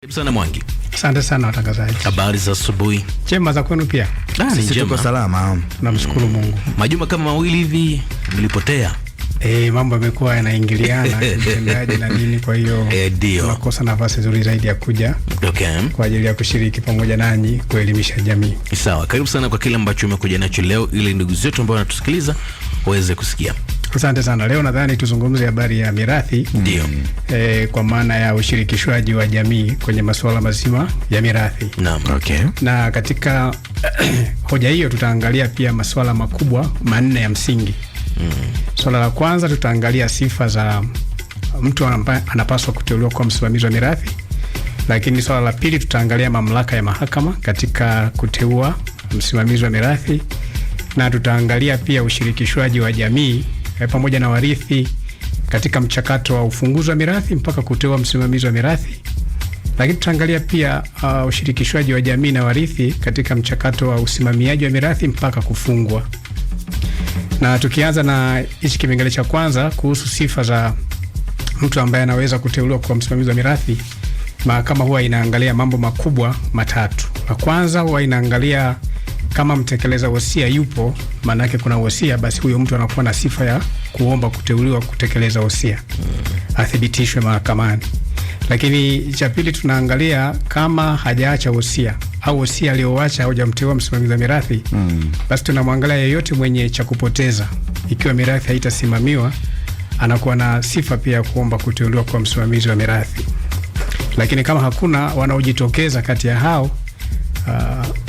Sana Mwangi. Asante sana watangazaji. Habari za asubuhi. Chema za kwenu pia? Sisi tuko salama. Namshukuru Mungu. Majuma kama mawili hivi mlipotea. Mambo yamekuwa yanaingiliana mtendaji na nini, kwa hiyo tunakosa nafasi nzuri zaidi ya kuja kwa ajili ya kushiriki pamoja nanyi kuelimisha jamii. Sawa, karibu sana kwa kile ambacho umekuja nacho leo ili ndugu zetu ambao wanatusikiliza waweze kusikia. Asante sana. Leo nadhani tuzungumzie habari ya mirathi. Ndio. Kwa maana ya ushirikishwaji wa jamii kwenye masuala mazima ya mirathi. Naam. Okay. Na katika hoja hiyo tutaangalia pia masuala makubwa manne ya msingi. Swala la kwanza tutaangalia sifa za mtu ambaye anapaswa kuteuliwa kwa msimamizi wa mirathi. Lakini swala la pili tutaangalia mamlaka ya mahakama katika kuteua msimamizi wa mirathi. Na tutaangalia pia ushirikishwaji wa jamii pamoja na warithi katika mchakato wa ufunguzi wa mirathi mpaka kuteua msimamizi wa mirathi. Lakini tutaangalia pia ushirikishwaji wa jamii na warithi katika mchakato wa usimamiaji wa mirathi mpaka kufungwa. Na tukianza na hichi kipengele cha kwanza kuhusu sifa za mtu ambaye anaweza kuteuliwa kwa msimamizi wa mirathi, mahakama huwa inaangalia mambo makubwa matatu. La kwanza huwa inaangalia kama mtekeleza wosia yupo, maana yake kuna wosia, basi huyo mtu anakuwa na sifa ya kuomba kuteuliwa kutekeleza wosia. Athibitishwe mahakamani. Lakini cha pili tunaangalia kama hajaacha wosia au wosia alioacha haujamteua msimamizi wa mirathi, basi tunamwangalia yeyote mwenye cha kupoteza. Ikiwa mirathi haitasimamiwa, anakuwa na sifa pia kuomba kuteuliwa kwa msimamizi wa mirathi. Lakini kama hakuna wanaojitokeza kati ya hao,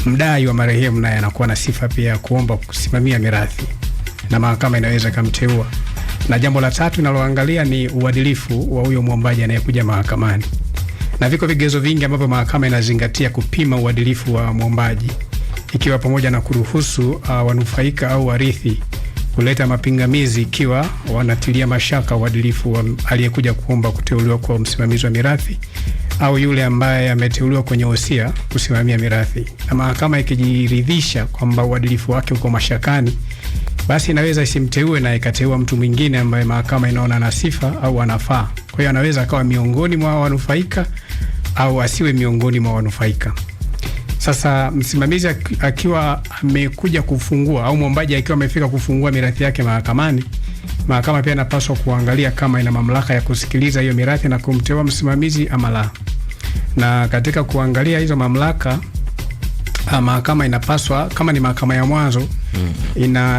mdai wa marehemu naye anakuwa na sifa pia kuomba kusimamia mirathi na mahakama inaweza kumteua. Na jambo la tatu linaloangalia ni uadilifu wa huyo mwombaji anayekuja mahakamani. Na viko vigezo vingi ambavyo mahakama inazingatia kupima uadilifu wa mwombaji, ikiwa pamoja na kuruhusu wanufaika au warithi kuleta mapingamizi ikiwa wanatilia mashaka uadilifu wa aliyekuja kuomba kuteuliwa kwa msimamizi wa mirathi au yule ambaye ameteuliwa kwenye wosia kusimamia mirathi. Na mahakama ikijiridhisha kwamba uadilifu wake uko mashakani, basi inaweza isimteue na ikateua mtu mwingine ambaye mahakama inaona na sifa au anafaa. Kwa hiyo anaweza akawa miongoni mwa wanufaika au asiwe miongoni mwa wanufaika. Sasa msimamizi akiwa amekuja kufungua au mwombaji akiwa amefika kufungua mirathi yake mahakamani, mahakama pia inapaswa kuangalia kama ina mamlaka ya kusikiliza hiyo mirathi na kumteua msimamizi ama la. Na katika kuangalia hizo mamlaka, mahakama inapaswa, kama ni mahakama ya mwanzo,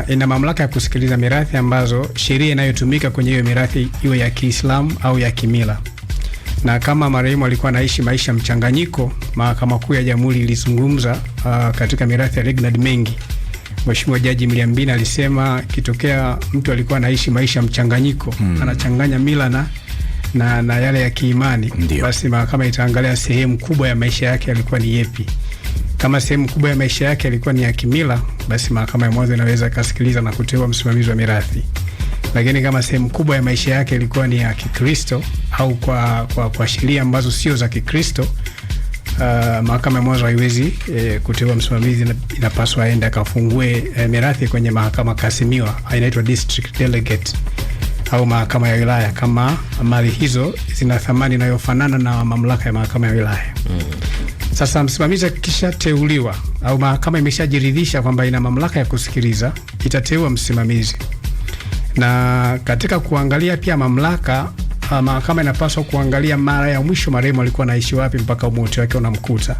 ina mamlaka ya kusikiliza mirathi ambazo sheria inayotumika kwenye hiyo mirathi iwe ya Kiislamu au ya kimila. Na kama marehemu alikuwa anaishi maisha mchanganyiko, mahakama kuu ya Jamhuri ilizungumza katika mirathi ya Reginald Mengi. Mheshimiwa Jaji Mliambina alisema kitokea mtu alikuwa anaishi maisha mchanganyiko, anachanganya mila na yale ya kiimani, basi mahakama itaangalia sehemu kubwa ya maisha yake alikuwa ni yepi. Kama sehemu kubwa ya maisha yake alikuwa ni ya kimila, basi mahakama ya mwanzo inaweza kusikiliza na kuteua msimamizi wa mirathi. Lakini kama sehemu kubwa ya maisha yake ilikuwa ni ya Kikristo au kwa sheria ambazo sio za Kikristo, mahakama ya mwanzo haiwezi kuteua msimamizi, inapaswa aende akafungue mirathi kwenye mahakama kasimiwa, inaitwa district delegate au mahakama ya wilaya, kama mali hizo zina thamani inayofanana na mamlaka ya mahakama ya wilaya. Sasa msimamizi akishateuliwa au mahakama imeshajiridhisha kwamba ina mamlaka ya kusikiliza, itateua msimamizi. Na katika kuangalia pia mamlaka, mahakama inapaswa kuangalia mara ya mwisho marehemu alikuwa anaishi wapi mpaka umauti wake unamkuta.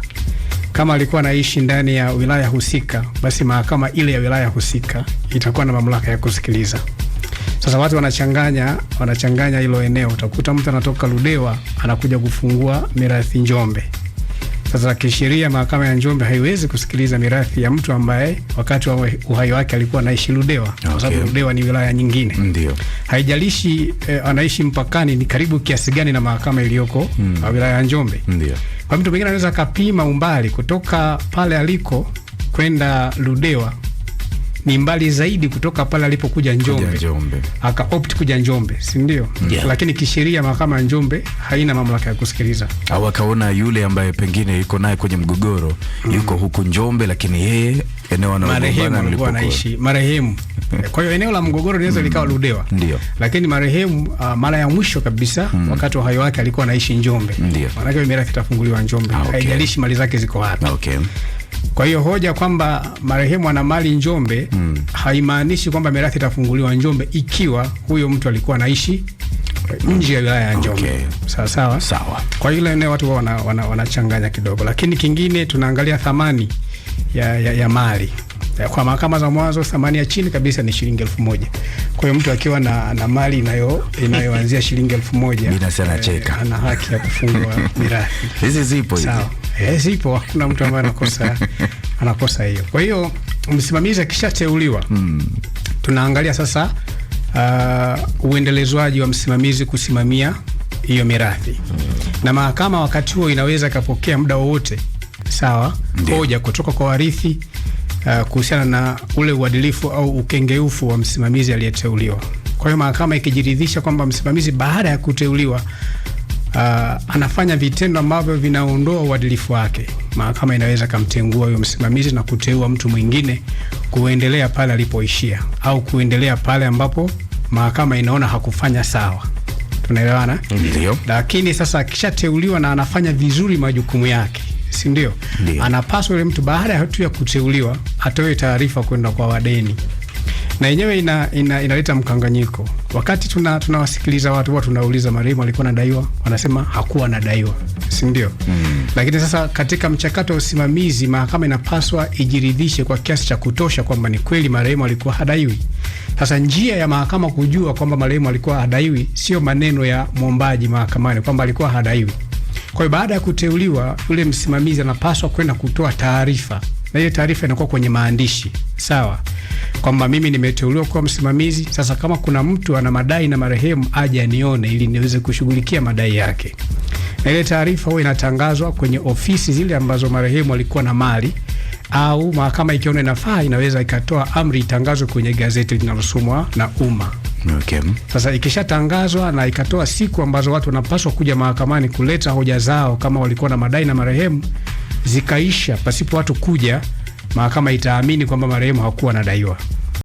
Kama alikuwa anaishi ndani ya wilaya husika, basi mahakama ile ya wilaya husika itakuwa na mamlaka ya kusikiliza. Sasa watu wanachanganya hilo eneo. Utakuta mtu anatoka Ludewa anakuja kufungua mirathi Njombe. Sasa kisheria mahakama ya Njombe haiwezi kusikiliza mirathi ya mtu ambaye wakati wa uhai wake alikuwa anaishi Ludewa. Kwa sababu Ludewa ni wilaya nyingine. Ndio. Haijalishi anaishi mpakani ni karibu kiasi gani na mahakama iliyoko wilaya ya Njombe. Ndio. Kwa mtu mwingine anaweza kapima umbali kutoka pale aliko kwenda Ludewa ni mbali zaidi kutoka pale alipokuja Njombe. Aka opt kuja Njombe, si ndio? Lakini kisheria mahakama ya Njombe haina mamlaka ya kusikiliza. Au akaona yule ambaye pengine yuko naye kwenye mgogoro yuko huku Njombe, lakini yeye eneo analogombana anaishi marehemu. Kwa hiyo eneo la mgogoro linaweza likawa Ludewa. Ndio. Lakini marehemu mara ya mwisho kabisa wakati wa uhai wake alikuwa anaishi Njombe. Maana yake mirathi itafunguliwa Njombe. Haijalishi mali zake ziko wapi. Kwa hiyo hoja kwamba marehemu ana mali Njombe haimaanishi kwamba mirathi itafunguliwa Njombe ikiwa huyo mtu alikuwa anaishi nje ya wilaya ya Njombe. Sawa. Kwa hiyo eneo watu wanachanganya kidogo. Lakini kingine tunaangalia thamani ya mali. Kwa mahakama za mwanzo thamani ya chini kabisa ni shilingi 1000. Kwa hiyo mtu akiwa na mali inayoanzia shilingi 1000 bila sana cheka ana haki ya kufungwa mirathi. Hizi zipo hizi. Sawa. Zipo, hakuna mtu ambaye anakosa hiyo. Kwa hiyo msimamizi akishateuliwa tunaangalia sasa uendelezwaji wa msimamizi kusimamia hiyo mirathi. Na mahakama wakati huo inaweza kapokea muda wowote hoja kutoka kwa warithi kuhusiana na ule uadilifu au ukengeufu wa msimamizi aliyeteuliwa. Kwa hiyo mahakama ikijiridhisha kwamba msimamizi baada ya kuteuliwa anafanya vitendo ambavyo vinaondoa uadilifu wake, mahakama inaweza kumtengua huyo msimamizi na kuteua mtu mwingine kuendelea pale alipoishia au kuendelea pale ambapo mahakama inaona hakufanya sawa. Tunaelewana? Ndio. Lakini sasa akishateuliwa na anafanya vizuri majukumu yake, si ndio? Anapaswa yule mtu baada ya hatua ya kuteuliwa atoe taarifa kwenda kwa wadeni. Na yenyewe inaleta mkanganyiko. Wakati tunawasikiliza watu huwa tunauliza marehemu alikuwa anadaiwa, wanasema hakuwa anadaiwa, si ndio? Lakini sasa katika mchakato wa usimamizi mahakama inapaswa ijiridhishe kwa kiasi cha kutosha kwamba ni kweli marehemu alikuwa hadaiwi. Sasa njia ya mahakama kujua kwamba marehemu alikuwa hadaiwi sio maneno ya mwombaji mahakamani kwamba alikuwa hadaiwi. Kwa hiyo baada ya kuteuliwa yule msimamizi anapaswa kwenda kutoa taarifa. Na ile taarifa inakuwa kwenye maandishi. Sawa. Kwamba mimi nimeteuliwa kuwa msimamizi, sasa kama kuna mtu ana madai na marehemu aje anione ili niweze kushughulikia madai yake. Na ile taarifa huwa inatangazwa kwenye ofisi zile ambazo marehemu alikuwa na mali, au mahakama ikiona inafaa inaweza ikatoa amri itangazwe kwenye gazeti linalosomwa na umma. Sasa ikishatangazwa na ikatoa siku ambazo watu wanapaswa kuja mahakamani kuleta hoja zao kama walikuwa na madai na marehemu, zikaisha pasipo watu kuja, mahakama itaamini kwamba marehemu hakuwa anadaiwa.